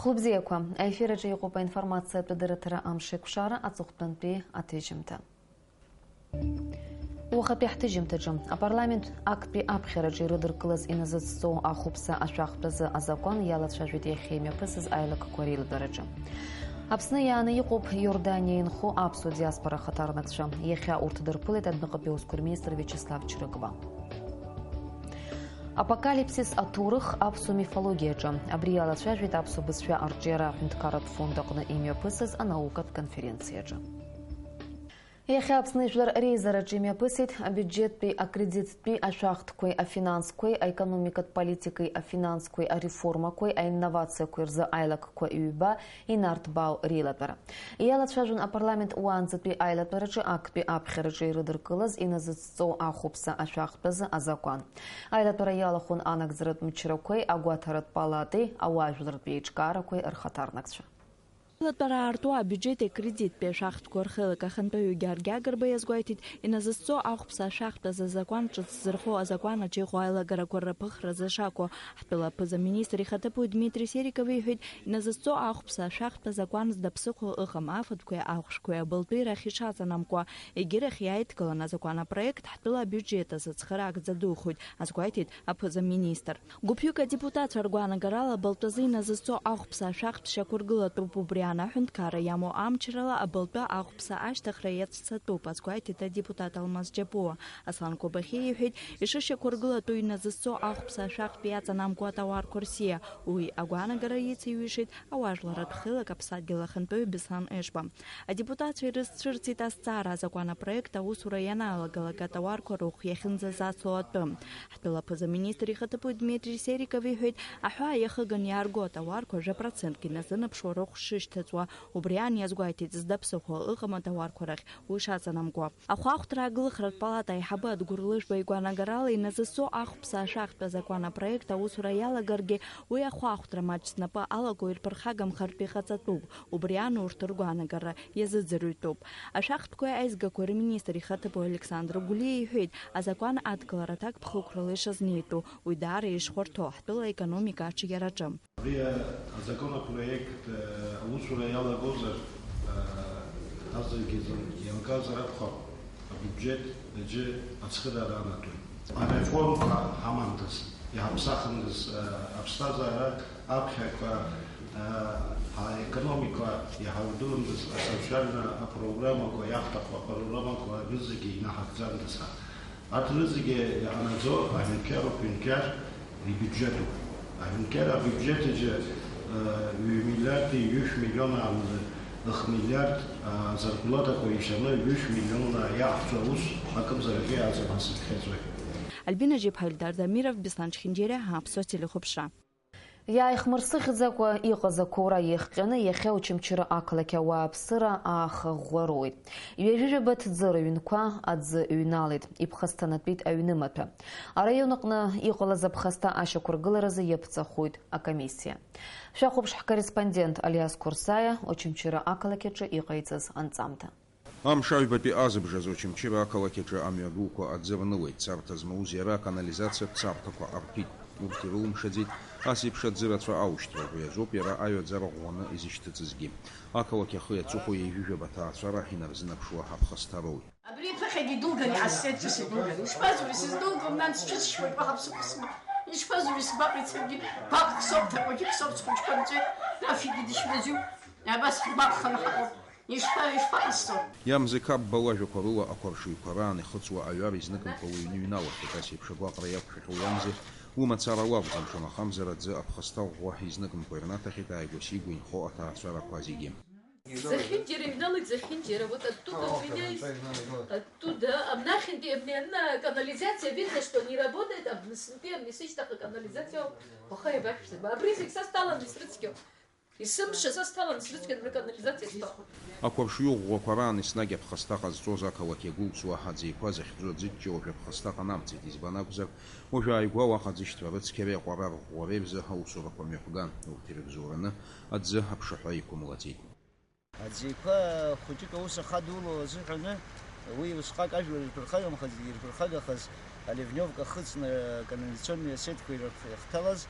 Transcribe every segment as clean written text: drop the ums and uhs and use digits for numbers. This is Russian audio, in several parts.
Хлубзияква, эфираджи юқупа информация педератора амшикушара ацухтанпи атежимта. Уахапи ахтежимтаджам, а парламент акпи апхираджи рудыркылыз иназыцу ахупса ашвахтазы азакон ялатшажвит яхемия пысыз айлык корил дараджам. Апсны яны юқуп Йорданиян ху апсу диаспора хатарнакшам, яхя уртадырпылет адмыкапиус курмейстер Вячеслав Чирыгва. Апокалипсис атурых апсу мифологияджа. Абрияла свяжет апсу бысвя арджера хунткарат фондакна имя пысыз, а наука конференцияджа. Яхапсны жлар рейзера джимя пысит, а бюджет при аккредит при а шахткой, а финанской, а экономикат политикой, а финанской, а реформакой, а инновация кой за айлак кой юба и нартбау рилапера. Ялат свяжен а парламент уанзат при айлапера джи акпи апхерджи рыдыркылыз и назыцо ахупса а шахтаза а закон. Айлапера ялахун анакзрат мчиракой, а гуатарат палаты, а уажлар пейчкаракой архатарнакша. Латбара артуа бюджете кредит пе шахт корхела каханпаю гяргягар баязгуайтит и назысцо ахпса шахта за закон зерхо а закона чехуайла гаракора пахра за шако хпела паза министри хатапу Дмитрий Сериковый хит и назысцо ахпса шахта закон с дапсухо ихам афаткуя ахшкуя болтыра хишаса намко и гирах яйткала на закона проект хпела бюджета за цхарак задухуть азгуайтит а паза министр. Гупюка депутат Аргуана Гарала болтазы назысцо ахпса шахт шакургала трупу Ана хунткара яму амчирала абылпа ахпса аштахраят сатуп азгуайтита депутат Алмаз Джапуа Аслан Кобахиевхит и шише кургла туйна зысо ахпса шахт пьяца намку товар курсия уй агуана гараицы юишит аважларат хила капсадгила ханпой бесан эшба. А депутат через цирцита стара закона проекта усура янала галага товар корух яхинза зацуатым. Хпила поза министри хатапу Дмитрий Сериковый ахва яхаган ярго товар кожа процентки назына пшорух шиш تزوا وبريان يزغايتي تزدبسخو اقما توار كورخ وشاца намго ахвахтра глыхрат палата хабад гурлыш байгуана гаралы назысо ахпса шахта закона проекта усураяла гарге уй ахвахтра мачснапа алагоир пархагам харпи хацатуб убрян уртургуана гара языдзырутуб а шахткой айзга кор министр хатабу Александр Гулиев хит а закон аткларатак пхукрылыша зниту уйдары и шхорто хтула экономика чиярачам законопроект усураяла гозар тазгизон ялгазар хо бюджет же ацхадаранату а реформ хамандас ямсахндас абстазара абхеква а экономика яхавдундас социальная программа ко яхтаква программа ко ризги на хакзандаса ат ризги аназо анкеро пинкер и бюджету анкера бюджет же 1 миллиард и 100 миллиона алды 2 миллиард зарплата коишана 100 миллиона яхтуус акым зарги азамасы хезве Альбина Джипхальдар Дамиров Беслан Чхинджеря хапсо телехопша Я их мырсыхзаква иqазакура ихqаны яхя учимчира акалакя уапсыра ах гуаруит. Юежебет зырыюнква адзы юналит ипхастанатбит аюнымата. Арайоныкны иqалазапхаста ашакургыларазы епцахуит а комиссия. Шахупш корреспондент Алиас Курсая учимчира акалакяча иqайцыз анцамта. Амшавипапи азыбжаз учимчира акалакяча амягуко адзывнылыт цартазмаузера канализация цартако арпит. Уртирулым шадит асипшат зырацва ауштва гуязоп яра айот зарогона изиштыцызги. Акалаки хыя цуху ежужа батаацва рахинар зынапшуа хапхастарой. Абри пахади долгани ассетчи си долгани. Шпазури си долгом нам считать швой пахапсуксма. И шпазури си баприцевги пах сопта кочик сопт скучпанце. Нафиги дишвезю. Я бас баххан хапо. Ямзыкап балажу корула акорши параны хыцуа аюар изныкым полуюнюинала касип шагуакра япшиху ямзе ума царалав замшама хамзарадзе абхастал гуах изныкым койрната хитайгу сигуин хо атаасвара квазиги. Захинджера видала, захинджера. Вот оттуда у меня есть, оттуда, а нахинде, на канализация, видно, что не работает, а в снупе, не сыщет, а канализация, плохая бабушка. А бризик состала не срыцкил. И сам ще состала не срыцкил, на канализация стала. А коршио гуапараны снагеп хастака зоза калакегул суахадзи пазах зодзитчо хастака намцит избанагузар. Уже айгуа хадзиштва рыцкеве гуарар гуаревзе хаусура помехуган уртирекзурана адзе хапшахайку мулатит. Адзипа хучика уса хадуло зыхана вы усхак ажу перхагам хазир перхага хаз аливнёвка хыцна канализационная сетка ирхталаз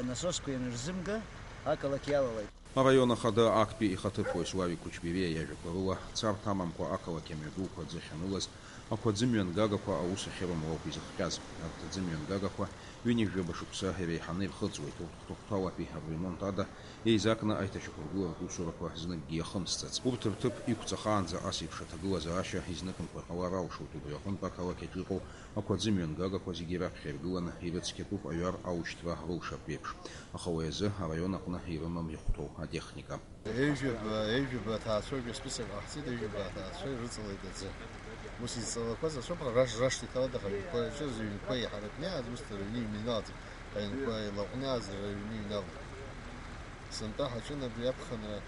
насоску рзымга ақалақь иалалеит. Арайон ахада актәи ихаҭыԥуаҩ Славик Кучбевиа иажәақәа рыла царҭа амамкәа ақалақь амҩадуқәа аӡы ахьанылаз ақәаӡымҩан гагақәа аус ахьырымоу ауп изыхҟьаз. Арҭ аӡымҩан гагақәа ҩынҩажәаба шықәса иреиҳаны ирхыҵуеит. Урҭ хәҭақәҭәалатәи аремонт ада еизакны аиҭашьақәыргыларатә усурақәа зныкгьы иахымсцац. Урҭ рҭыԥ иқәҵахаанӡа ас еиԥш аҭагылазаашьа изныкымкәа иҟалар алшоит. Убри аҟнытә ақалақь аҿы иҟоу ақәаӡымҩан гагақәа зегьы раԥхьа иргыланы ирыцқьатәуп аҩар аушьҭра рылшап еиԥш. Аха уи азы араион аҟны ирымам ихәҭоу атехника. Еижәаба аҭаацәоугьы список ҟаҳҵеит, еижәаба аҭаацәа ирыҵалеит аӡы. Ус изҵалақәаз ашоуп рашт иҭалеит, аха аҩнқәа аҿы рыҩнқәа иҳаракны иааз, ус рыҩны иҩналҵеит. Аҩнқәа илаҟәны иааз рыҩны иҩналеит. Сынтәа ҳаҿын абри аԥхынра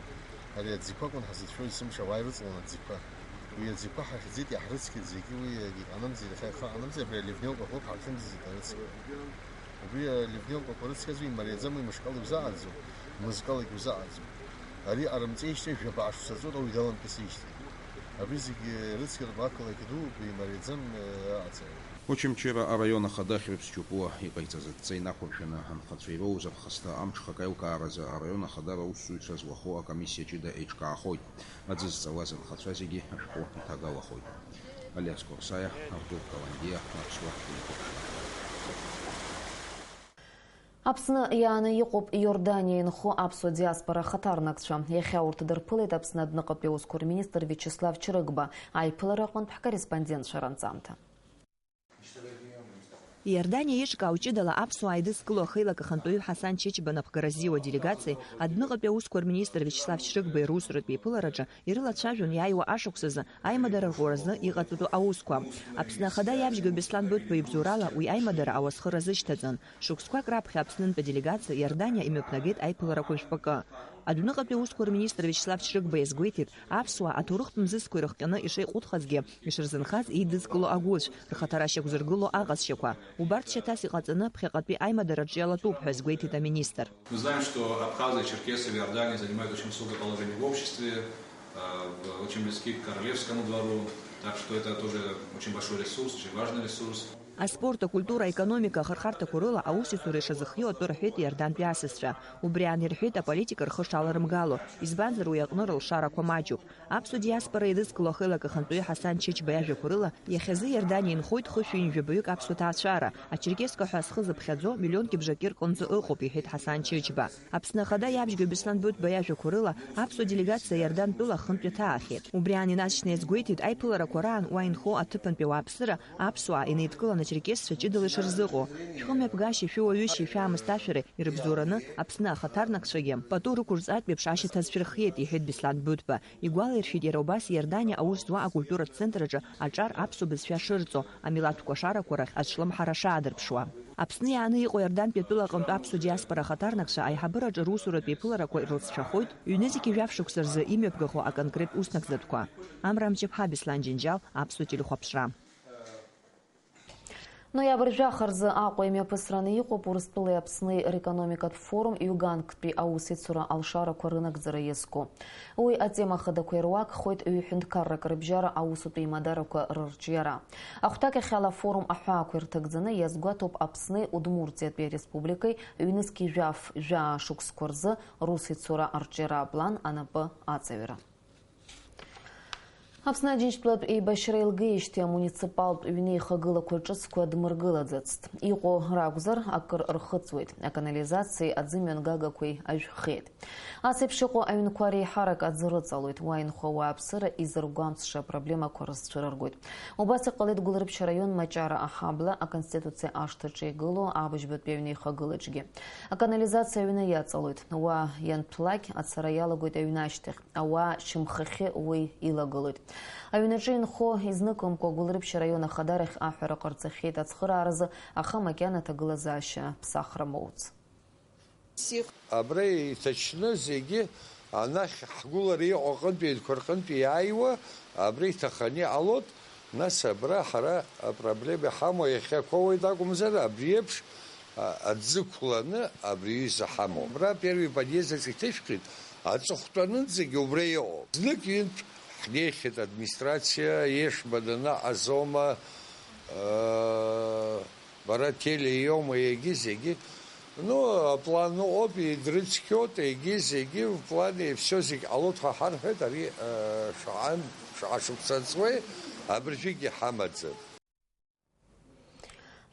ари аӡиқәа акәын ҳзыцәшәо есымша ауаа ирыҵалон аӡиқәа. Уи аӡиқәа ҳахьӡеит, иаҳрыцқьеит зегьы, уи иҟанамҵеит, иахьа иҟанамҵеит, абри аливнеилкақәа ҳархьымӡеит арыцқьа. Убри аливнеилкақәа рыцқьаз уи имариаӡам, уи мышкал иузааӡом, мызкалак иузааӡом. Ари ҟарымҵеижьҭеи жәаба ашәшаҵоит, ауаҩ даламԥысижьҭеи. Абри зегьы рыцқьаратәы ақалақь ду имариаӡам аҟаҵара. Очамчыра арайон ахада хьрыԥсчыпуа иҟаиҵаз адҵа инақәыршәаны анхацәа ироуз аԥхасҭа амҽхак аилкааразы араион ахадара аусзуҩцәа зуахо акомиссиа ҷыда еиҿкаахоит. Аӡы зҵауаз анхацәа зегьы ашәҟәы иҭагалахоит. Алиас Корсаиа, Артур Каландиа, Аԥсуа телеқәыԥшра. Аԥсны иааны иҟоуп Иордания инхо аԥсуа диаспора ахаҭарнакцәа. Иахьа урҭ дырԥылеит Аԥсны адәныҟатәи аусқәа рминистр Виачеслав Чрыгба. Аиԥылара аҟнытә ҳкорреспондент Шаранҵамҭа. Иордания ишкау ҷыдала аԥсуаа аидызкыло ахеилак ахантәаҩы Ҳасан Чичба напхгаразиуа делегациеи адәныҟатәи аусқәа рминистр Виачеслав Чрыгба ирусуратәи иԥылараҿы ирылацәажәон иааиуа ашықәсазы аимадара рӷәӷәаразы иҟаҵатәу аусқәа. Аԥсны ахада иабжьгоу Беслан Быҭәба ибзоурала уи аимадара ауасхыр азышьҭаҵан. Шықәсқәак раԥхьа Аԥснынтәи аделегациа Иордания имҩаԥнагеит аиԥыларақәа жәпакы. Адәныҟатәи аусқәа рминистр Виачеслав Чрыгба иазгәеиҭеит, аԥсуаа аҭоурыхтә мзызқәа ирыхҟьаны ишеиҟәыҭхазгьы ишырзынхаз еидызкыло агәыцә, рхаҭара шьақәзыргыло аҟазшьақәа. Убарҭ шьаҭас иҟаҵаны ԥхьаҟатәи аимадараҿы иалатәуп ҳәа азгәеиҭеит аминистр. Мы знаем, что Абхазия, Черкесия в Иордании занимают очень высокое положение в обществе, очень близки к королевскому двору, так что это тоже очень большой ресурс, очень важный ресурс. Аспорт, акультура, экономика ахырхарҭақәа рыла аусуцәа ишазыхио атәы рҳәеит иордантәи асасцәа. Убри аан ирҳәеит аполитика рхы шаларымгало, избанзар уи аҟны рылшарақәа маҷуп. Аԥсуа диаспора еидызкыло ахеилак ахантәаҩы Ҳасан Чичба иажәақәа рыла иахьазы Иордания инхоит хышәҩын-жәабаҩык аԥсуа ҭаацәара. Ачеркеска ҳәа зхы зыԥхьаӡо миллионки бжаки рҟынӡа ыҟоуп, иҳәеит Ҳасан Чичба. Аԥсны ахада иабжьгоу Беслан Быҭәба иажәақәа рыла аԥсуа делегациа Иордантәыла ахынтә иҭаахьеит. Убри аан инацшьны иазгәеиҭеит аиԥыларақәа раан уа инхо аҭыԥантәи ауааԥсыра аԥсуаа инеидкыланы ачеркесцәа ҷыдала ишырзыҟоу. Шәхымҩаԥгашьеи шәыуаҩышьеи шәаамысҭашәареи ирыбзоураны Аԥсны ахаҭарнакцәагьы пату рықәырҵатәи еиԥш ашьаҭа рхиеит, иҳәеит Беслан Быҭәба. Игәалаиршәеит иара убас Иордания аус зуа акультуратә центраҿы аҿар аԥсуа бызшәа шырҵо, амилаҭтә кәашарақәа рахь ацәлымҳара шаадырԥшуа. Аԥсны иааны иҟоу Иордантәи атәыла аҟнытә аԥсуа диаспора ахаҭарнакцәа аиҳабыраҿы русуратәи иԥыларақәа ирылҵшәахоит ҩны зегьы жәаф шықәса рзы имҩаԥгахо аконкрет уснагӡатәқәа. Амра Мҷыԥҳа, Беслан Џьынџьал, Аԥсуа телехәаԥшра. Ноиабр жәахарзы Аҟәа имҩаԥысраны иҟоуп Урыстәылеи Аԥснеи рекономикатә форум ҩ-ганктәи аусеицура алшарақәа рынагӡара иазку. Уи атема хадақәа ируакхоит ҩ-ҳәынҭқаррак рыбжьара аусутәи имадарақәа рырҿиара. Ахәҭак ахьала афорум аҳәаақәа ирҭагӡаны иазгәаҭоуп Аԥсни Удмуртиатәи Ареспубликеи ҩнызқьи жәаф шықәсқәа рзы русеицура арҿиара аплан анапы аҵаҩра. Аԥсны Аџьынџьтәылатә еибашьра еилгеижьҭеи амуниципалтә ҩнеихагылақәа ҿыцқәа дмыргылаӡацт. Иҟоу ракәзар акыр рхыҵуеит, аканализациеи аӡымҩан гагақәеи ажәхеит. Ас еиԥш иҟоу аҩнқәа реиҳарак аӡы рыҵалоит, уа инхо ауааԥсыра изыргәамҵша апроблемақәа рызцәырыргоит. Убас иҟалеит Гәылрыԥшь араион Маҷара аҳабла аконституциа ашҭаҿы игылоу абыжьбатәи аҩнеихагылаҿгьы. Аканализациа аҩны иаҵалоит, уа ианҭәлакь ацара иалагоит аҩны ашьҭахь, ауаа шьымхахьы уи илагылоит. Аҩнаҿы инхо изныкымкәа Гәылрыԥшь араион ахадарахь аҳәара ҟарҵахьеит ацхырааразы, аха макьана аҭагылазаашьа ԥсахра моуц. Абра иҭачны зегьы анахь ҳгәылара иҟоу аҟынтәи аҩнқәа рҟынтәи иааиуа абра иҭаханы иҟалоит, нас абра ҳара апроблема иҳамоу иахьақәоуеит акәымзар абри еиԥш аӡықәланы абри аҩыза ҳамоу. Абра первый подъезд иҭышәхит, аҵыхәтәанынӡагьы убра иҟоуп. Знык ҩынтә ҳнеихьеит администрациа, ешбаданы азома, бара телеиома иагьы зегьы Ну, планоуп идрыцқьоит, егьи в плане все зегь ҟалоит ҳәа ҳарҳәеит, ари шаҟа шықәса ҵуеи абыржәгьы ҳамаӡам.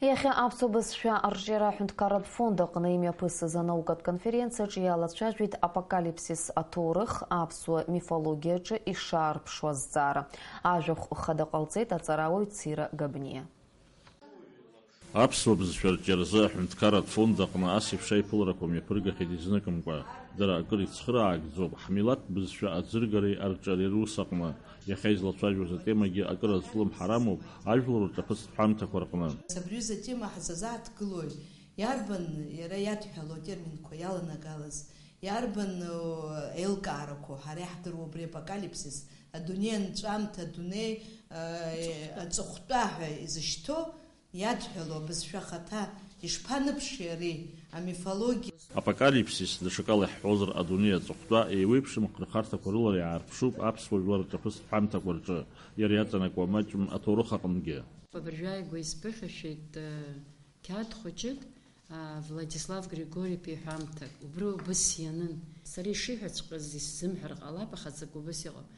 Иахьа аԥсуа бызшәа арҿиара аҳәынҭқарратә фонд аҟны имҩаԥысыз анаукатә конференциаҿы иалацәажәеит апокалипсис аҭоурых аԥсуа мифологиаҿы ишаарԥшуа азҵаара. Ажәахә хада ҟалҵеит аҵарауаҩ Цира Габниа. Аԥсуа бызшәа арҿиаразы аҳәынҭқарратә фонд аҟны ас еиԥш аиԥыларақәа мҩаԥыргахьеит изныкымкәа. Дара акыр ицхыраагӡоуп ҳмилаҭ бызшәа аӡыргареи арҿиареи рус аҟны. Иахьа излацәажәоз атемагьы акыр азлымҳар амоуп ажәларуҿ аԥысҭ ҳәамҭақәа рҟны. Абри атема ҳзазааҭгылоит. Иарбан иара иадҳәало терминқәа иаланагалаз, иарбан еилкаарақәа ҳара иаҳдыруа убри апокалипсис, адунеи анҵәамҭа, адунеи аҵыхәтәа ҳәа изышьҭоу иадҳәало бызшәа хаҭа ишԥаныԥши ари амифологиа. Апокалипсис даҽакала иҳҳәозар адунеи аҵыхәтәа еиуеиԥшым аҟырхарҭақәа рыла иаарԥшуп аԥсуа жәлар аԥысҭ ҳәамҭақәа рҿы, иара иаҵанакуа маҷым аҭоурых аҟнгьы. Абыржәааигәа исԥыхьашәеит қьаад хәыҷык Владислав Григории ҳәамҭак. Убри убыс ианын. Сара ишиҳәаҵәҟьаз исзымҳәар ҟалап, аха ҵак убыс иҟоуп.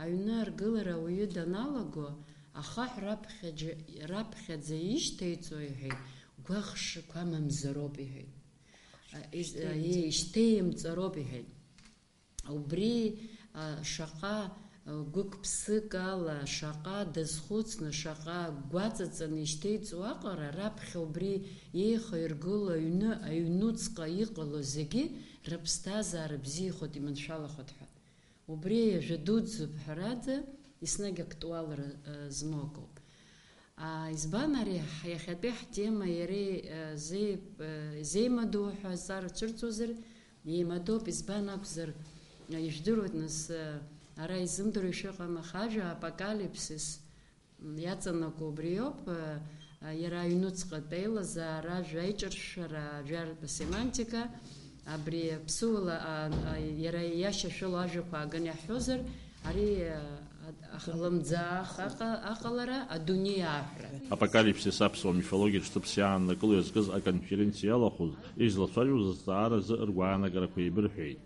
Аҩны аргылара ауаҩы даналаго ахаҳә раԥхьаӡа ишьҭеиҵо иҳәеит, гәаӷшақә амамзароуп иҳәеит. Ишьҭеимҵароуп иҳәеит. Убри шаҟа гәык-ԥсык ала, шаҟа дазхәыцны, шаҟа гәаҵаҵаны ишьҭеиҵо аҟара, раԥхьа убри еиха иргыло аҩнуҵҟа иҟало зегьы рыԥсҭазаара бзиахоит, иманшәалахоит ҳәа. Убри ажәа дуӡӡоуп ҳәарада, еснагь актуалра змоукоуп. Избан ари иахьатәи ҳтема иара зеимадоу ҳәа азҵаара цәырҵуазар, иеимадоуп, избан акәзар, ижәдыруеит нас ара изымдыруа ишыҟам ажәа апокалипсис иаҵанаго убри ауп, иара аҩнуҵҟатә еилазаара, ажәа аиҿыршәара, ажәаратә семантика, абри ԥсуала иара иашьашәыло ажәақәа ааганы иаҳҳәозар, ари аҟалара адунеи ааҳәра. Апокалипсис аԥсуа мифологиаҿ ҭыԥс иааннакыло иазкыз аконференциа иалахәыз излацәажәоз азҵааразы ргәаанагарақәа еибырҳәеит.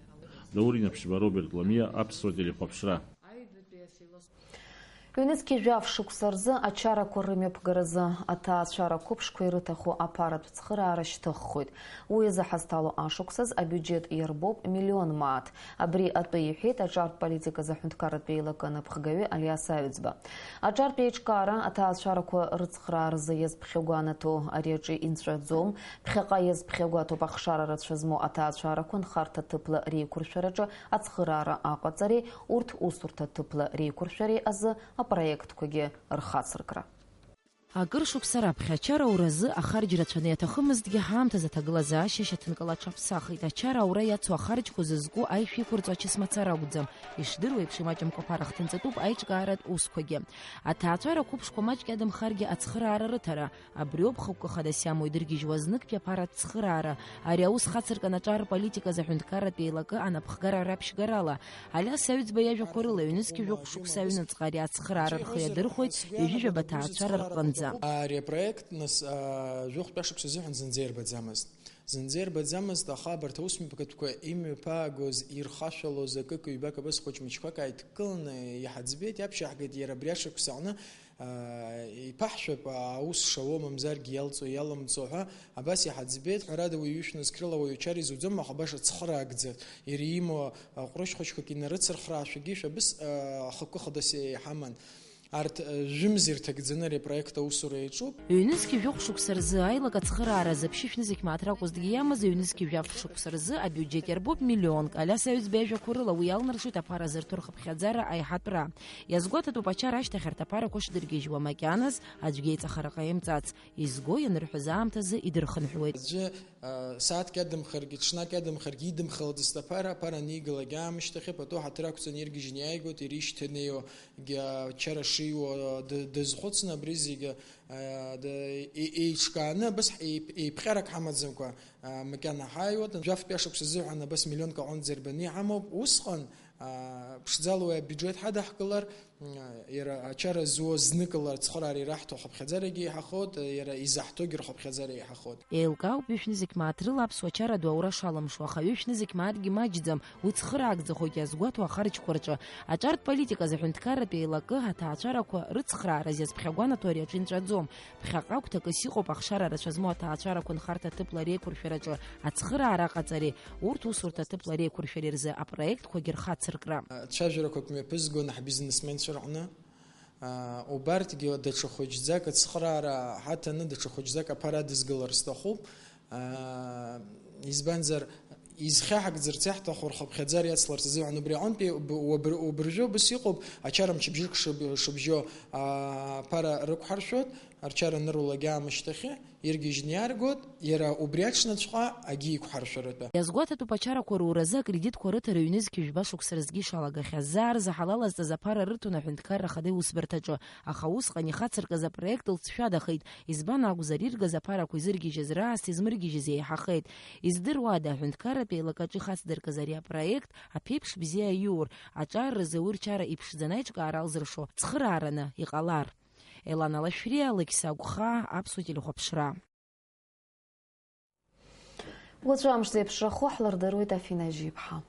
Даурина Ԥшьба, Роберт Ламиа, аԥсуа телехәаԥшра. Ҩнызқьи жәаф шықәса рзы ачарақәа рымҩаԥгаразы аҭаацәара қәыԥшқәа ирыҭаху апаратә цхыраара шьҭыххоит. Уи азы ҳазҭало ашықәсаз абиуџьет иарбоуп миллион маат. Абри атәы иҳәеит аҿартә политиказ аҳәынҭқарратә еилакы анаԥхгаҩы Алиас Аҩӡба. Аҿартә еиҿкаара аҭаацәарақәа рыцхрааразы иазԥхьагәанаҭо ари аҿы инҵәаӡом. Ԥхьаҟа иазԥхьагәаҭоуп ахшара рацәа змоу аҭаацәарақәа нхарҭа ҭыԥла реиқәыршәараҿы ацхыраара аҟаҵареи, урҭ усурҭа ҭыԥла реиқәыршәареи азы апроекткәагьы рхацыркра. Акыр шықәса раԥхьа ачара ауразы ахарџь рацәаны иаҭахымызҭгьы ҳаамҭаз аҭагылазаашьа шьаҭанкыла аҽаԥсахит. Ачара аура иацу ахарџьқәа зызку аишәа иқәырҵо ачысмацара акәӡам. Ишдыруа еиԥш имаҷымкәа ԥара хҭынҵатәуп аиҿкааратә усқәагьы. Аҭаацәара қәыԥшқәа маҷк иадамхаргьы ацхыраара рыҭара. Абри ауп хықәкы хадас иамоу идыргьежьуа зныктәи аԥаратә цхыраара. Ари аус хацыркын аҿар политиказ аҳәынҭқарратә еилакы анаԥхгара раԥшьгарала. Алиас Аҩӡба иажәақәа рыла ҩнызқьи жәохә шықәса аҩныҵҟа ари ацхыраара рхы иадырхәоит ҩажәижәаба аҭаацәара рҟынӡа. Ари апроект нас жәохәтәи ашықәс азыҳәан зынӡа ирбаӡамызт. Зынӡа ирбаӡамызт, аха абарҭ аусмҩаԥгатәқәа имҩаԥаагоз ирхашәалоз акык-ҩбак абас хәыҷ-мыҷқәак ааидкыланы иҳаӡбеит, иаԥшьаҳгеит иара абри ашықәс аҟны иԥаҳшәап аус шауа мамзаргьы иалҵо иаламҵо ҳәа абас иҳаӡбеит. Ҳәарада уаҩ ишәныз крыла уаҩ ачара изуӡом, аха баша цхыраакӡа иара имоу ҟәрышь хәыҷқәак инарыцырхраашәагьы шәабыс ахықәкы хадас иҳаман. Арҭ жәымза ирҭагӡаны ари апроект аусура иаҿуп. Ҩнызқьи жәохә шықәса рзы аилак ацхыраара зыԥшьышә нызықь мааҭ ракәызҭгьы иамаз, ҩнызқьи жәаф шықәса рзы абиуџьет иарбоуп миллионк. Алиас Аҩӡба иажәақәа рыла уи иалнаршоит аԥара зырҭо рхыԥхьаӡара аиҳатәра. Иазгәаҭатәуп ачара ашьҭахь арҭ аԥарақәа шдыргьежьуа макьаназ аӡәгьы еиҵахара ҟаимҵац. Изго ианырҳәоз аамҭазы идырхынҳәуеит. Аӡәы сааҭк иадымхаргьы, ҽнак иадымхаргьы идымхалӡацт аԥара анигалак аамышьҭахь пату ҳаҭыр ақәҵаны иргьежьны иааигоит, иришьҭанеиуа ачара шиуа дазхәыцны абри зегьы еиҿкааны абас еиԥҟьарак ҳамаӡамкәа макьана ҳааиуеит. Жәафтәи ашықәс азыҳәан абас миллионк аҟынӡа ирбаны иҳамоуп. Усҟан ԥшӡала уи абиуџьет ҳадаҳкылар, يرى أشار زوز نقل تخراري راحته حب خزاري حخود يرى إزاحته جر حب خزاري حخود. إلقاو بيشنزك ماترلابس وشارة دورة شالم شو خيوشنزك ماتجي ماجدم وتخرج زخوت يزقوت وخارج خرجة. أشارت بوليتيكا زحنت كارة بيلاقها تأشارة كوا رتخرا رزيز بخوانة توريا جنترزوم بخاقاو تكسيقو بخشارة رشزمو تأشارة كون خارطة تبلا ريكور فرجة أتخرا عراقة زري ورتو صورة تبلا ريكور فريرزة أبرايكت كوجر خات سرقرام. تشاجرة كوك ميبزقو نح بيزنسمن شرعنا. وبارت جيو دتشو خجزاك تسخرا حتى ندتشو خجزاك باراديس جلرس تخوب يزبانزر يزخاحك زرتاح تخور خب خزار يصلر تزيو عنو بريعون بي وبرجو بسيقوب أشارم شبجيك شبجو بارا رك حرشوت أرشار نرو لجا مشتخي يرجع جنيار جود يرى وبرياتشنا تشقى أجيك حرشرته. يزقوت تباشر كورو رزق كريديت كورت ريونيز كيجباش وكسرزجي شالجا خزار زحلال از زبار رتونا حنتكار خدي وسبرتجو أخوص قني خاطر كذا بريكت التشفى خيد إزبان عجزرير كذا بارا كوزرجي جزرا استزمرجي جزية حخيد إزدر وادا حنتكار بيلقاجي خاطر كذا بريكت أبيبش بزيا يور أجار رزور شارع إبش زنايج كارال زرشو تخرارنا يقالار. Элана Лашфрия, Лыкиса Гуха, Апсутили Хопшра. Вот жам ждеп шаху хлардарует Афина Жипха.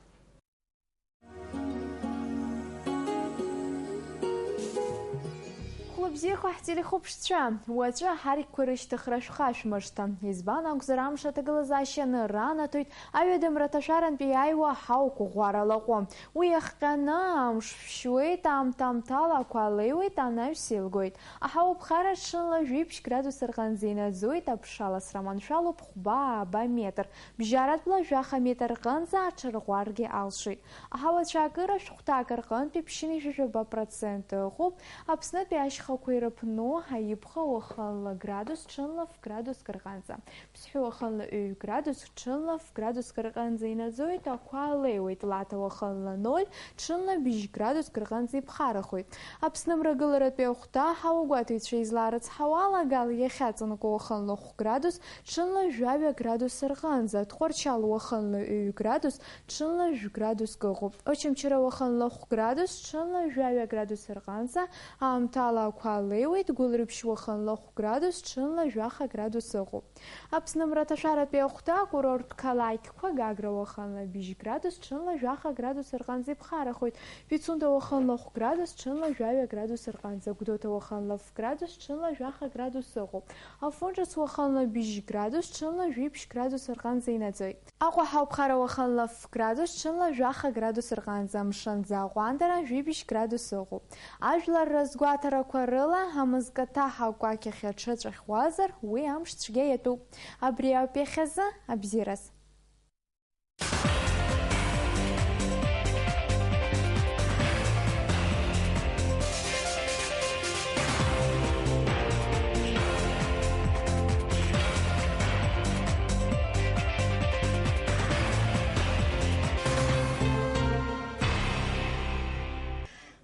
Бзирху хтили хупшча, уача харик курыш тахраш хаш мышта. Избан агзарам шатагалазащаны рана туйт, аведем раташаран пияйва хауку гуаралаку. Уяхкана швшуй там тала куалеуй танав силгуйт. А хау бхара шынла жипш градус арганзина зуйт апшала сраман шалу пхба ба метр. Бжарат бла жаха метр ганза чаргуарги алши. А хау чакыра шухта карган пипшини жжба процент хуп, апснат пяшха Куирапно, Хаипха, Оханла градус, Чанлав градус Карганза. Психу Оханла градус, Чанлав градус Карганза и назоит, а Куалеуит Лата Оханла 0, Чанла биш градус Карганза и Пхарахуит. Апснам Рагаларат Пеухта, Хаугатит Шейзларец Хауала Гал Ехатсан Оханла градус, Чанла Жавя градус Арганза, Тхорчал Оханла градус, Чанла градус Гогуб. Очень вчера Оханла градус, Чанла Жавя градус Арганза, Амтала Куалеуит, Гулрипш Оханла градус, Чанла Жаха градус Огу. Апснам Раташарат Пеухта, Курорт Калайква, Гагра Оханла биш градус, Чанла Жаха градус Арганза Пхарахуит. Пицунда Оханла градус, Чанла Жавя градус Арганза, Гудота Оханла градус, Чанла Жаха градус Огу. Афонжас Оханла биш градус, Чанла Жипш градус Арганза и Надзой. Аква Хаупхара Оханла градус, Чанла Жаха градус Арганза, Мшанза Гуандара, Жипш градус Огу. Ажлар разгуатара Куарыла, Амазгата Хаугуаки Херчеtra Хвазар, Уи Амш Чгеету. Абриа Пехеза, Абзирас.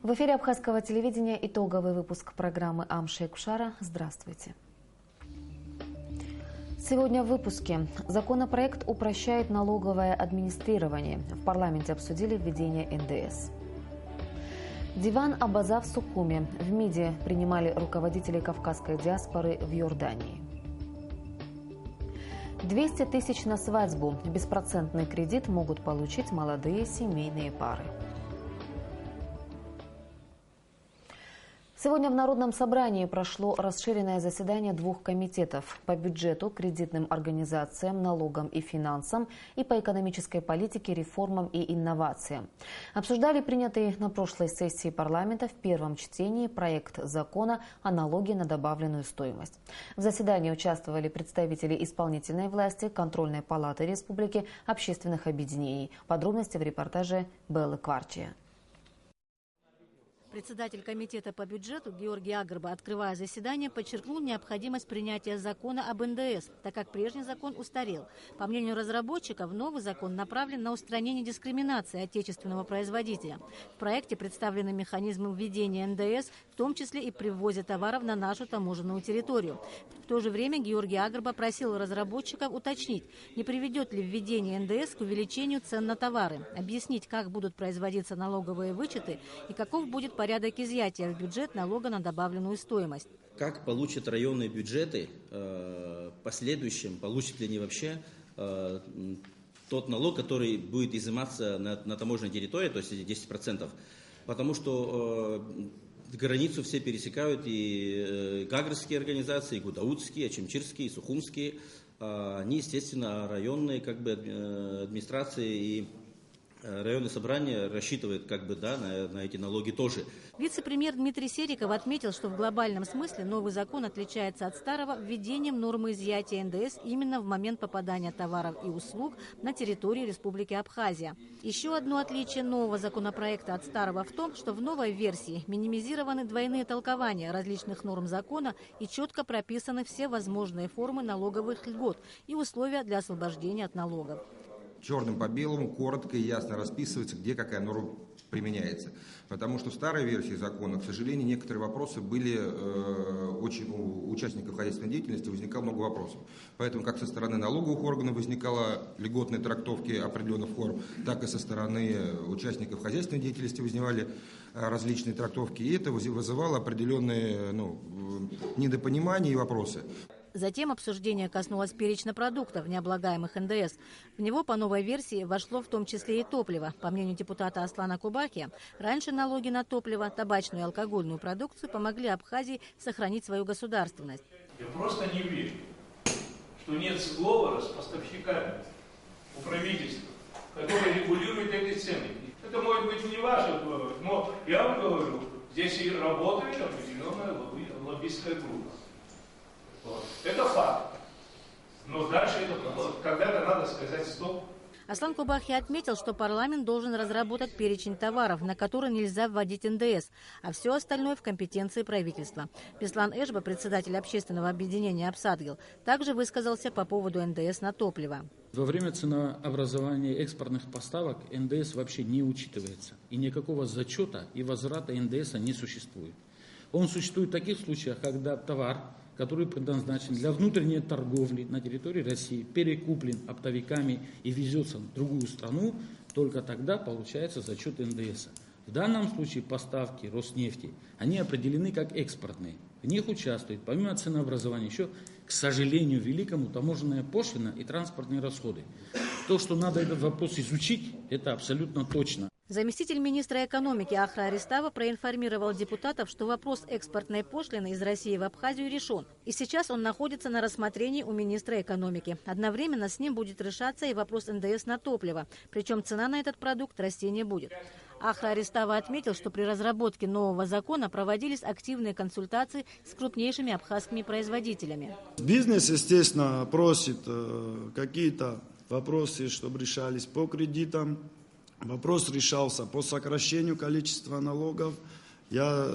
В эфире Абхазского телевидения итоговый выпуск программы «Амшейк Кушара». Здравствуйте. Сегодня в выпуске. Законопроект упрощает налоговое администрирование. В парламенте обсудили введение НДС. Диван Абаза в Сухуме. В МИДе принимали руководителей кавказской диаспоры в Иордании. 200 тысяч на свадьбу. Беспроцентный кредит могут получить молодые семейные пары. Сегодня в Народном собрании прошло расширенное заседание двух комитетов по бюджету, кредитным организациям, налогам и финансам и по экономической политике, реформам и инновациям. Обсуждали принятый на прошлой сессии парламента в первом чтении проект закона о налоге на добавленную стоимость. В заседании участвовали представители исполнительной власти, контрольной палаты республики, общественных объединений. Подробности в репортаже Беллы Кварчия. Председатель комитета по бюджету Георгий Агрба, открывая заседание, подчеркнул необходимость принятия закона об НДС, так как прежний закон устарел. По мнению разработчиков, новый закон направлен на устранение дискриминации отечественного производителя. В проекте представлены механизмы введения НДС, в том числе и при ввозе товаров на нашу таможенную территорию. В то же время Георгий Агрба просил разработчиков уточнить, не приведет ли введение НДС к увеличению цен на товары, объяснить, как будут производиться налоговые вычеты и каков будет порядок порядок изъятия в бюджет налога на добавленную стоимость. Как получат районные бюджеты в последующем, получат ли они вообще тот налог, который будет изыматься на таможенной территории, то есть 10%, потому что границу все пересекают и гагрские организации, и гудаутские, и ачимчирские, и сухумские. Они, естественно, районные администрации и районные собрания рассчитывают на эти налоги тоже. Вице-премьер Дмитрий Сериков отметил, что в глобальном смысле новый закон отличается от старого введением нормы изъятия НДС именно в момент попадания товаров и услуг на территории Республики Абхазия. Еще одно отличие нового законопроекта от старого в том, что в новой версии минимизированы двойные толкования различных норм закона и четко прописаны все возможные формы налоговых льгот и условия для освобождения от налогов. Черным по белому, коротко и ясно расписывается, где какая норма применяется. Потому что в старой версии закона, к сожалению, некоторые вопросы были, у участников хозяйственной деятельности возникало много вопросов. Поэтому как со стороны налоговых органов возникало льготные трактовки определенных форм, так и со стороны участников хозяйственной деятельности возникали различные трактовки. И это вызывало определенные недопонимания и вопросы. Затем обсуждение коснулось перечня продуктов, необлагаемых НДС. В него по новой версии вошло в том числе и топливо. По мнению депутата Аслана Кубахи, раньше налоги на топливо, табачную и алкогольную продукцию помогли Абхазии сохранить свою государственность. Я просто не верю, что нет сговора с поставщиками у правительства, который регулирует эти цены. Это может быть не ваше, но я вам говорю, здесь и работает определенная лоббистская группа. Это факт. Но дальше когда-то надо сказать стоп. Аслан Кубахи отметил, что парламент должен разработать перечень товаров, на которые нельзя вводить НДС, а все остальное в компетенции правительства. Беслан Эшба, председатель общественного объединения «Абсадгил», также высказался по поводу НДС на топливо. Во время ценообразования экспортных поставок НДС вообще не учитывается. И никакого зачета и возврата НДС не существует. Он существует в таких случаях, когда товар, который предназначен для внутренней торговли на территории России, перекуплен оптовиками и везется в другую страну, только тогда получается зачет НДС. В данном случае поставки Роснефти, они определены как экспортные. В них участвуют, помимо ценообразования, еще, к сожалению, великому таможенная пошлина и транспортные расходы. То, что надо этот вопрос изучить, это абсолютно точно. Заместитель министра экономики Ахра Аристава проинформировал депутатов, что вопрос экспортной пошлины из России в Абхазию решен. И сейчас он находится на рассмотрении у министра экономики. Одновременно с ним будет решаться и вопрос НДС на топливо. Причем цена на этот продукт расти не будет. Ахра Аристава отметил, что при разработке нового закона проводились активные консультации с крупнейшими абхазскими производителями. Бизнес, естественно, просит какие-то вопросы, чтобы решались по кредитам. Вопрос решался по сокращению количества налогов. Я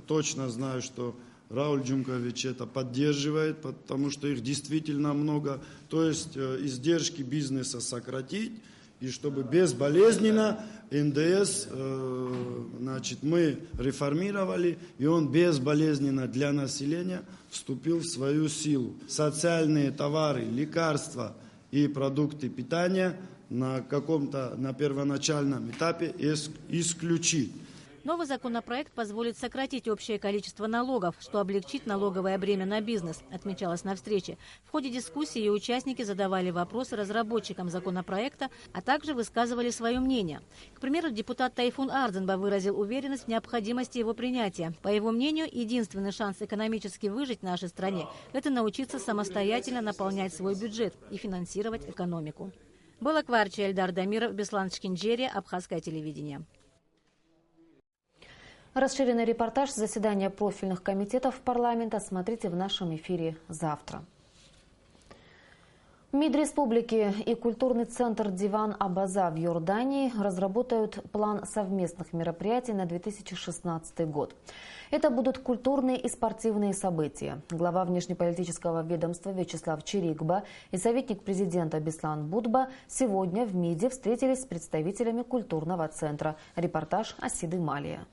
точно знаю, что Рауль Джумкович это поддерживает, потому что их действительно много. То есть издержки бизнеса сократить, и чтобы безболезненно НДС мы реформировали, и он безболезненно для населения вступил в свою силу. Социальные товары, лекарства и продукты питания на первоначальном этапе исключить. Новый законопроект позволит сократить общее количество налогов, что облегчит налоговое бремя на бизнес, отмечалось на встрече. В ходе дискуссии участники задавали вопросы разработчикам законопроекта, а также высказывали свое мнение. К примеру, депутат Тайфун Ардзенба выразил уверенность в необходимости его принятия. По его мнению, единственный шанс экономически выжить в нашей стране – это научиться самостоятельно наполнять свой бюджет и финансировать экономику. Балакварчи, Эльдар Дамиров, Беслан Шкинджери, Абхазское телевидение. Расширенный репортаж заседания профильных комитетов парламента смотрите в нашем эфире завтра. МИД Республики и культурный центр Диван Абаза в Иордании разработают план совместных мероприятий на 2016 год. Это будут культурные и спортивные события. Глава внешнеполитического ведомства Вячеслав Чирикба и советник президента Беслан Будба сегодня в МИДе встретились с представителями культурного центра. Репортаж Асиды Малия.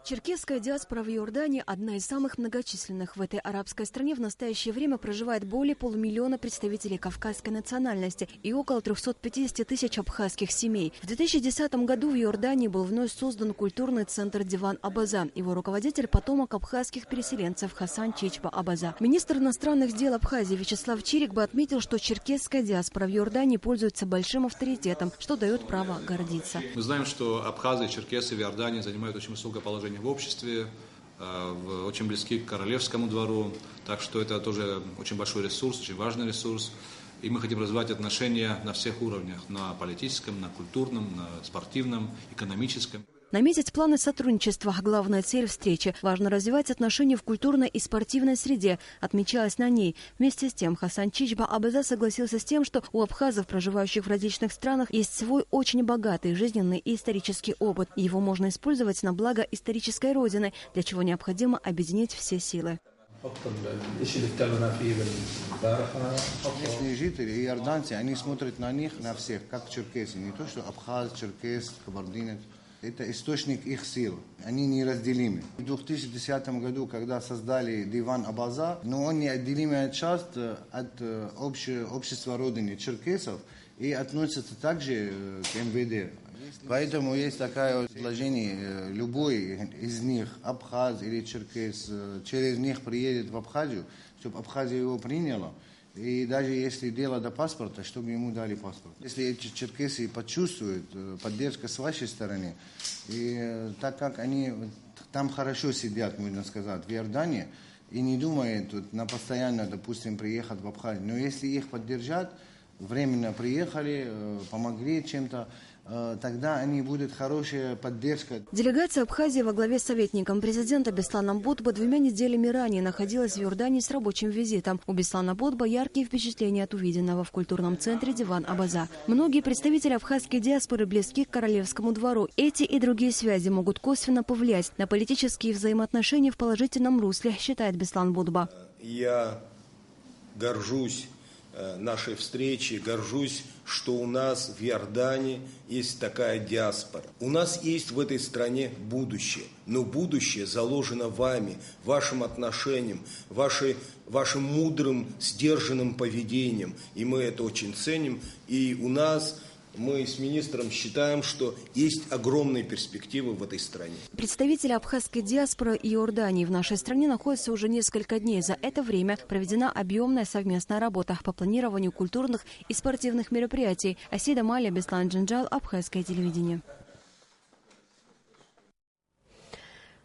Черкесская диаспора в Иордании – одна из самых многочисленных. В этой арабской стране в настоящее время проживает более полумиллиона представителей кавказской национальности и около 350 тысяч абхазских семей. В 2010 году в Иордании был вновь создан культурный центр «Диван Абаза». Его руководитель – потомок абхазских переселенцев Хасан Чичба Абаза. Министр иностранных дел Абхазии Вячеслав Чирикба отметил, что черкесская диаспора в Иордании пользуется большим авторитетом, что дает право гордиться. Мы знаем, что абхазы и черкесы в Иордании занимают очень высокое положение в обществе, очень близки к королевскому двору, так что это тоже очень большой ресурс, очень важный ресурс. И мы хотим развивать отношения на всех уровнях, на политическом, на культурном, на спортивном, экономическом. Наметить планы сотрудничества – главная цель встречи. Важно развивать отношения в культурной и спортивной среде, отмечалось на ней. Вместе с тем Хасан Чичба Абаза согласился с тем, что у абхазов, проживающих в различных странах, есть свой очень богатый жизненный и исторический опыт. И его можно использовать на благо исторической родины, для чего необходимо объединить все силы. Местные жители и иорданцы, они смотрят на них, на всех, как черкесы. Не то, что абхаз, черкес, кабардинец. Это источник их сил. Они неразделимы. В 2010 году, когда создали Диван Абаза, но он неотделимая часть от общества родины черкесов и относится также к МВД. Поэтому есть такое предложение, любой из них, абхаз или черкес, через них приедет в Абхазию, чтобы Абхазия его приняла. И даже если дело до паспорта, чтобы ему дали паспорт. Если эти черкесы почувствуют поддержку с вашей стороны, и так как они там хорошо сидят, можно сказать, в Иордании, и не думают на постоянно, допустим, приехать в Абхазию, но если их поддержат, временно приехали, помогли чем-то, тогда они будут хорошая поддержка. Делегация Абхазии во главе с советником президента Бесланом Бодбо 2 неделями ранее находилась в Иордании с рабочим визитом. У Беслана Бодбо яркие впечатления от увиденного в культурном центре Диван Абаза. Многие представители абхазской диаспоры близки к королевскому двору. Эти и другие связи могут косвенно повлиять на политические взаимоотношения в положительном русле, считает Беслан Бодбо. Я горжусь нашей встречи, горжусь, что у нас в Иордании есть такая диаспора. У нас есть в этой стране будущее, но будущее заложено вами, вашим отношением, вашим мудрым, сдержанным поведением. И мы это очень ценим. И у нас... Мы с министром считаем, что есть огромные перспективы в этой стране. Представители абхазской диаспоры и Иордании в нашей стране находятся уже несколько дней. За это время проведена объемная совместная работа по планированию культурных и спортивных мероприятий. Асида Маля, Беслан Джинджал, Абхазское телевидение.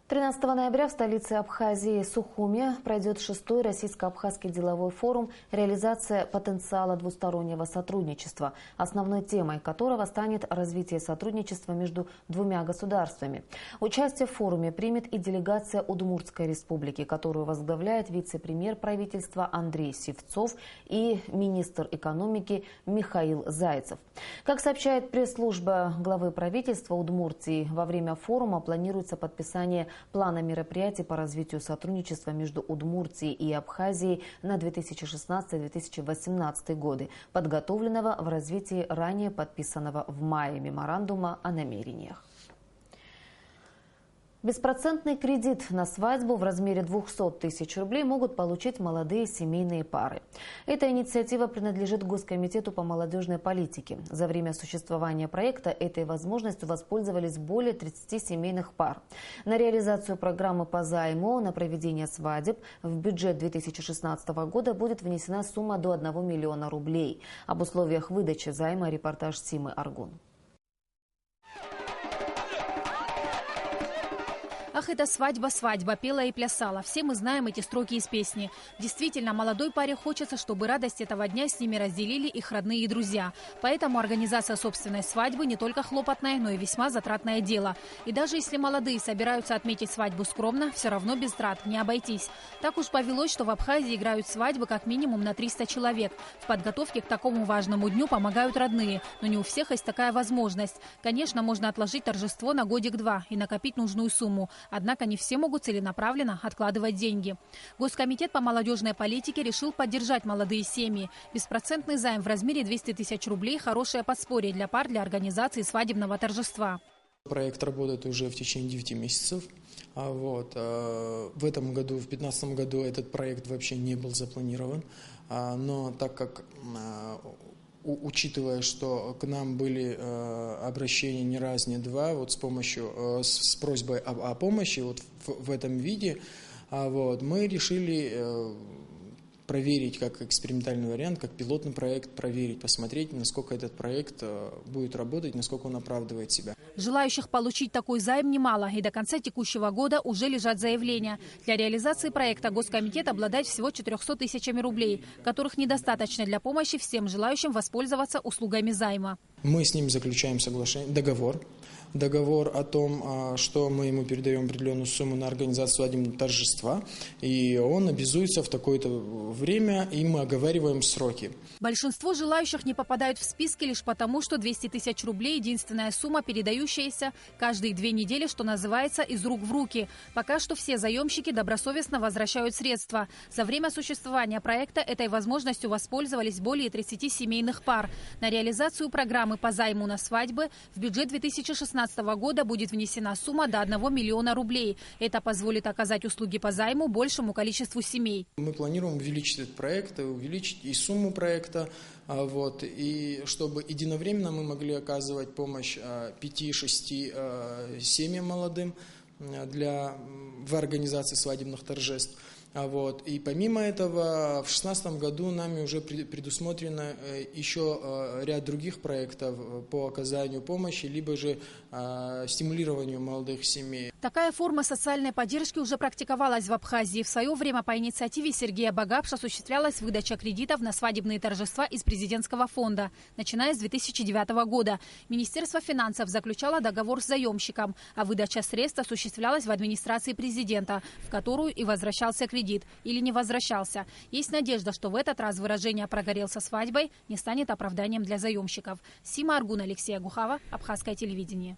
13 ноября в столице Абхазии Сухуми пройдет 6-й российско-абхазский деловой форум «Реализация потенциала двустороннего сотрудничества», основной темой которого станет развитие сотрудничества между двумя государствами. Участие в форуме примет и делегация Удмуртской республики, которую возглавляет вице-премьер правительства Андрей Сивцов и министр экономики Михаил Зайцев. Как сообщает пресс-служба главы правительства Удмуртии, во время форума планируется подписание плана мероприятий по развитию сотрудничества между Удмуртией и Абхазией на 2016-2018 годы, подготовленного в развитии ранее подписанного в мае меморандума о намерениях. Беспроцентный кредит на свадьбу в размере 200 тысяч рублей могут получить молодые семейные пары. Эта инициатива принадлежит Госкомитету по молодежной политике. За время существования проекта этой возможностью воспользовались более 30 семейных пар. На реализацию программы по займу на проведение свадеб в бюджет 2016 года будет внесена сумма до 1 миллиона рублей. Об условиях выдачи займа репортаж Симы Аргун. Ах, это свадьба, пела и плясала. Все мы знаем эти строки из песни. Действительно, молодой паре хочется, чтобы радость этого дня с ними разделили их родные и друзья. Поэтому организация собственной свадьбы не только хлопотное, но и весьма затратное дело. И даже если молодые собираются отметить свадьбу скромно, все равно без трат не обойтись. Так уж повелось, что в Абхазии играют свадьбы как минимум на 300 человек. В подготовке к такому важному дню помогают родные, но не у всех есть такая возможность. Конечно, можно отложить торжество на годик-два и накопить нужную сумму. Однако не все могут целенаправленно откладывать деньги. Госкомитет по молодежной политике решил поддержать молодые семьи. Беспроцентный займ в размере 200 тысяч рублей – хорошее подспорье для пар для организации свадебного торжества. Проект работает уже в течение 9 месяцев. В этом году, в 2015 году этот проект вообще не был запланирован, но так как, учитывая, что к нам были обращения не раз, не два, с просьбой о помощи в этом виде, мы решили проверить как экспериментальный вариант, как пилотный проект, посмотреть, насколько этот проект будет работать, насколько он оправдывает себя. Желающих получить такой займ немало, и до конца текущего года уже лежат заявления. Для реализации проекта Госкомитет обладает всего 400 тысячами рублей, которых недостаточно для помощи всем желающим воспользоваться услугами займа. Мы с ним заключаем договор о том, что мы ему передаем определенную сумму на организацию свадебного торжества, и он обязуется в такое-то время, и мы оговариваем сроки. Большинство желающих не попадают в списки лишь потому, что 200 тысяч рублей – единственная сумма, передающаяся каждые 2 недели, что называется, из рук в руки. Пока что все заемщики добросовестно возвращают средства. За время существования проекта этой возможностью воспользовались более 30 семейных пар. На реализацию программы по займу на свадьбы в бюджет 2016 года будет внесена сумма до 1 миллиона рублей. Это позволит оказать услуги по займу большему количеству семей. Мы планируем увеличить этот проект, увеличить и сумму проекта, и чтобы единовременно мы могли оказывать помощь 5-6 семьям молодым в организации свадебных торжеств. И помимо этого, в 2016 году нами уже предусмотрено еще ряд других проектов по оказанию помощи, либо же стимулированию молодых семей. Такая форма социальной поддержки уже практиковалась в Абхазии. В свое время по инициативе Сергея Багапша осуществлялась выдача кредитов на свадебные торжества из президентского фонда, начиная с 2009 года. Министерство финансов заключало договор с заемщиком, а выдача средств осуществлялась в администрации президента, в которую и возвращался кредит или не возвращался. Есть надежда, что в этот раз выражение «прогорел со свадьбой» не станет оправданием для заемщиков. Сима Аргун, Алексей Агухава, Абхазское телевидение.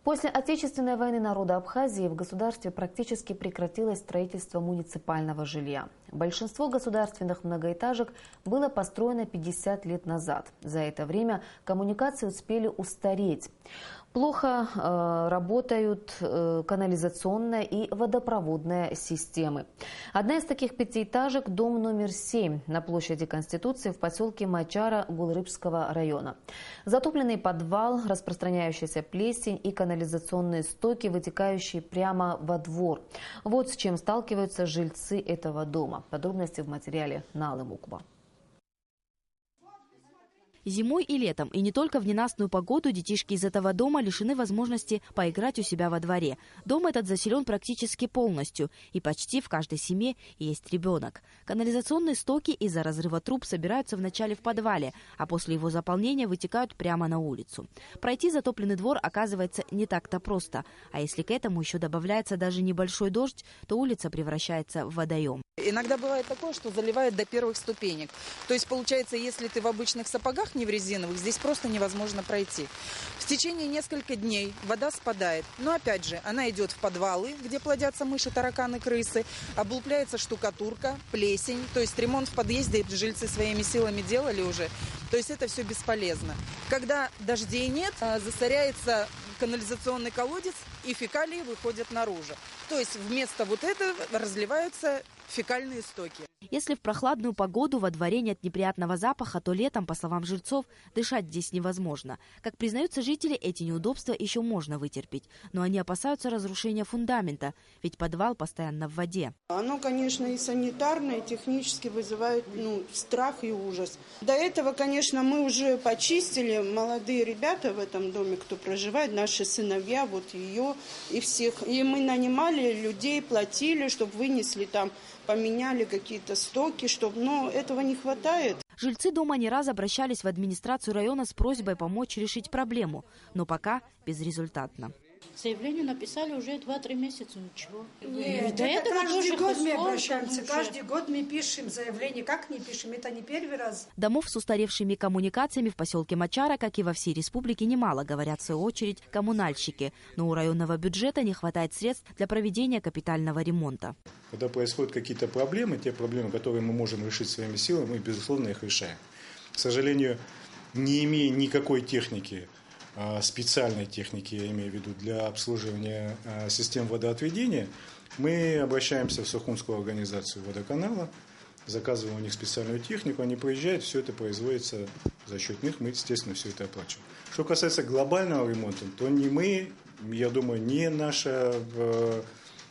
После Отечественной войны народа Абхазии в государстве практически прекратилось строительство муниципального жилья. Большинство государственных многоэтажек было построено 50 лет назад. За это время коммуникации успели устареть. Плохо работают канализационная и водопроводная системы. Одна из таких пятиэтажек – дом номер 7 на площади Конституции в поселке Мачара Гулрыбского района. Затопленный подвал, распространяющаяся плесень и канализационные стоки, вытекающие прямо во двор. Вот с чем сталкиваются жильцы этого дома. Подробности в материале Налы Мукба. Зимой и летом, и не только в ненастную погоду, детишки из этого дома лишены возможности поиграть у себя во дворе. Дом этот заселен практически полностью, и почти в каждой семье есть ребенок. Канализационные стоки из-за разрыва труб собираются вначале в подвале, а после его заполнения вытекают прямо на улицу. Пройти затопленный двор оказывается не так-то просто, а если к этому еще добавляется даже небольшой дождь, то улица превращается в водоем. Иногда бывает такое, что заливает до первых ступенек. То есть, получается, если ты в обычных сапогах, не в резиновых, здесь просто невозможно пройти. В течение нескольких дней вода спадает. Но опять же, она идет в подвалы, где плодятся мыши, тараканы, крысы. Облупляется штукатурка, плесень. То есть ремонт в подъезде жильцы своими силами делали уже. То есть это все бесполезно. Когда дождей нет, засоряется канализационный колодец, и фекалии выходят наружу. То есть вместо вот этого разливаются фекальные стоки. Если в прохладную погоду во дворе нет неприятного запаха, то летом, по словам жильцов, дышать здесь невозможно. Как признаются жители, эти неудобства еще можно вытерпеть. Но они опасаются разрушения фундамента, ведь подвал постоянно в воде. Оно, конечно, и санитарно, и технически вызывает страх и ужас. До этого, конечно, мы уже почистили. Молодые ребята в этом доме, кто проживает, наши сыновья, вот ее и всех. И мы нанимали людей, платили, чтобы вынесли там, поменяли какие-то стоки, но этого не хватает. Жильцы дома не раз обращались в администрацию района с просьбой помочь решить проблему, но пока безрезультатно. Заявление написали уже 2-3 месяца, ничего. Нет, это каждый год мы обращаемся, каждый год мы пишем заявление. Как не пишем, это не первый раз. Домов с устаревшими коммуникациями в поселке Мачара, как и во всей республике, немало, говорят в свою очередь коммунальщики. Но у районного бюджета не хватает средств для проведения капитального ремонта. Когда происходят какие-то проблемы, те проблемы, которые мы можем решить своими силами, мы, безусловно, их решаем. К сожалению, не имея никакой техники, специальной техники, я имею в виду, для обслуживания систем водоотведения, мы обращаемся в Сухумскую организацию водоканала, заказываем у них специальную технику, они приезжают, все это производится за счет них, мы, естественно, все это оплачиваем. Что касается глобального ремонта, то не мы, я думаю, не наша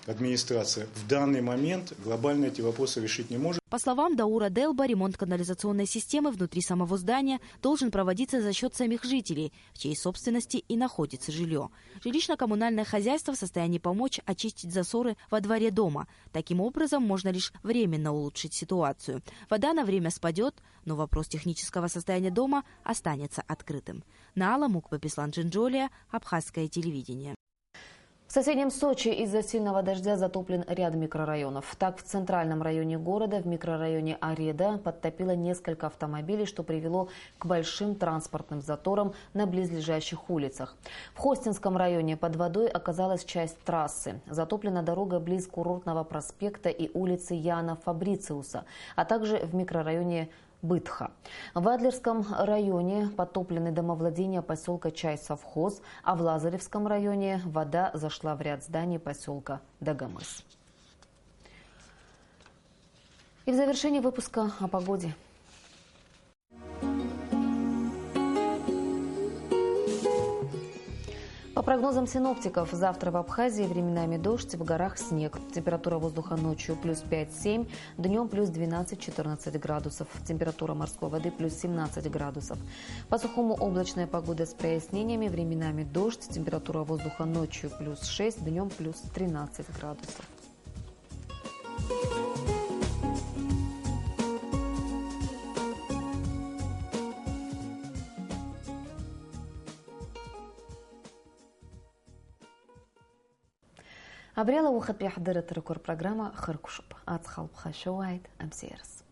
администрация в данный момент глобально эти вопросы решить не может. По словам Даура Делба, ремонт канализационной системы внутри самого здания должен проводиться за счет самих жителей, в чьей собственности и находится жилье. Жилищно-коммунальное хозяйство в состоянии помочь очистить засоры во дворе дома. Таким образом, можно лишь временно улучшить ситуацию. Вода на время спадет, но вопрос технического состояния дома останется открытым. Наала Мукбапислан Джинджолия, Абхазское телевидение. В соседнем Сочи из-за сильного дождя затоплен ряд микрорайонов. Так, в центральном районе города, в микрорайоне Ареда, подтопило несколько автомобилей, что привело к большим транспортным заторам на близлежащих улицах. В Хостинском районе под водой оказалась часть трассы. Затоплена дорога близ Курортного проспекта и улицы Яна Фабрициуса, а также в микрорайоне Бытха. В Адлерском районе потоплены домовладения поселка Чай-Совхоз, а в Лазаревском районе вода зашла в ряд зданий поселка Дагомыс. И в завершении выпуска о погоде. По прогнозам синоптиков, завтра в Абхазии временами дождь, в горах снег. Температура воздуха ночью плюс 5-7, днем плюс 12-14 градусов. Температура морской воды плюс 17 градусов. По Сухому облачная погода с прояснениями, временами дождь. Температура воздуха ночью плюс 6, днем плюс 13 градусов. Абрела ухат бихадыры программа Хыркушуп. Ацхалбха шоуайт амсерс.